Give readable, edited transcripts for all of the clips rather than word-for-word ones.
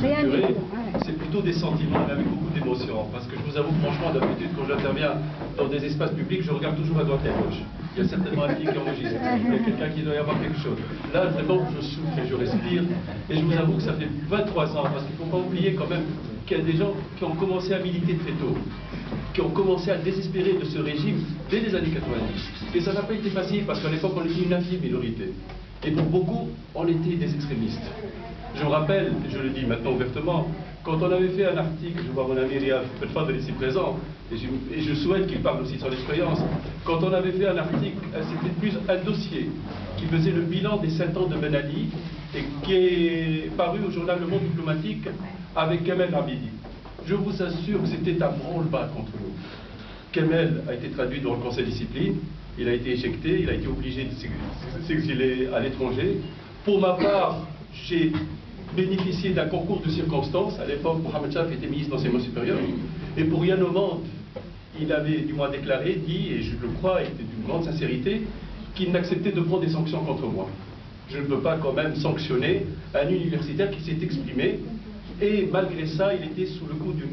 structuré, c'est plutôt des sentiments, mais avec beaucoup d'émotions. Parce que je vous avoue, franchement, d'habitude, quand j'interviens dans des espaces publics, je regarde toujours à droite et à gauche. Il y a certainement un flic qui enregistre, il y a quelqu'un qui doit y avoir quelque chose. Là, vraiment, je souffle et je respire. Et je vous avoue que ça fait 23 ans, parce qu'il ne faut pas oublier quand même qu'il y a des gens qui ont commencé à militer très tôt, qui ont commencé à désespérer de ce régime dès les années 90. Et ça n'a pas été facile, parce qu'à l'époque, on était une infime minorité. Et pour beaucoup, on était des extrémistes. Je me rappelle, et je le dis maintenant ouvertement, quand on avait fait un article, je vois mon ami Riyad Felfadel ici présent, et je souhaite qu'il parle aussi de son expérience, quand on avait fait un article, c'était plus un dossier qui faisait le bilan des 7 ans de Ben Ali, et qui est paru au journal Le Monde Diplomatique avec Kamel Abidi. Je vous assure que c'était un branle-bas contre nous. Kamel a été traduit dans le conseil de discipline, il a été éjecté, il a été obligé de s'exiler à l'étranger. Pour ma part, j'ai bénéficié d'un concours de circonstances. À l'époque, Mohamed Chaf était ministre d'enseignement supérieur. Et pour Yann Omand, il avait du moins déclaré, dit, et je le crois, et d'une grande sincérité, qu'il n'acceptait de prendre des sanctions contre moi. Je ne peux pas quand même sanctionner un universitaire qui s'est exprimé. Et malgré ça, il était sous le coup de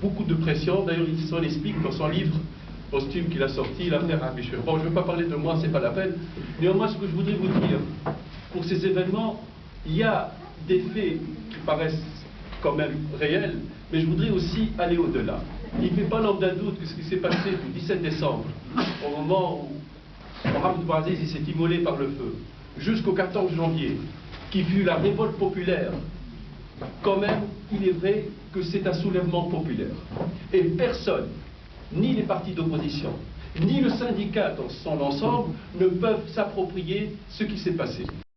beaucoup de pression. D'ailleurs, il s'en explique dans son livre posthume qu'il a sorti, l'affaire Abichur. Bon, je ne veux pas parler de moi, c'est pas la peine. Néanmoins, ce que je voudrais vous dire, pour ces événements, il y a des faits qui paraissent quand même réels, mais je voudrais aussi aller au-delà. Il ne fait pas l'ombre d'un doute que ce qui s'est passé du 17 décembre, au moment où Mohamed Bouazizi s'est immolé par le feu, jusqu'au 14 janvier, qui fut la révolte populaire, quand même, il est vrai que c'est un soulèvement populaire. Et personne, ni les partis d'opposition, ni le syndicat dans son ensemble, ne peuvent s'approprier ce qui s'est passé.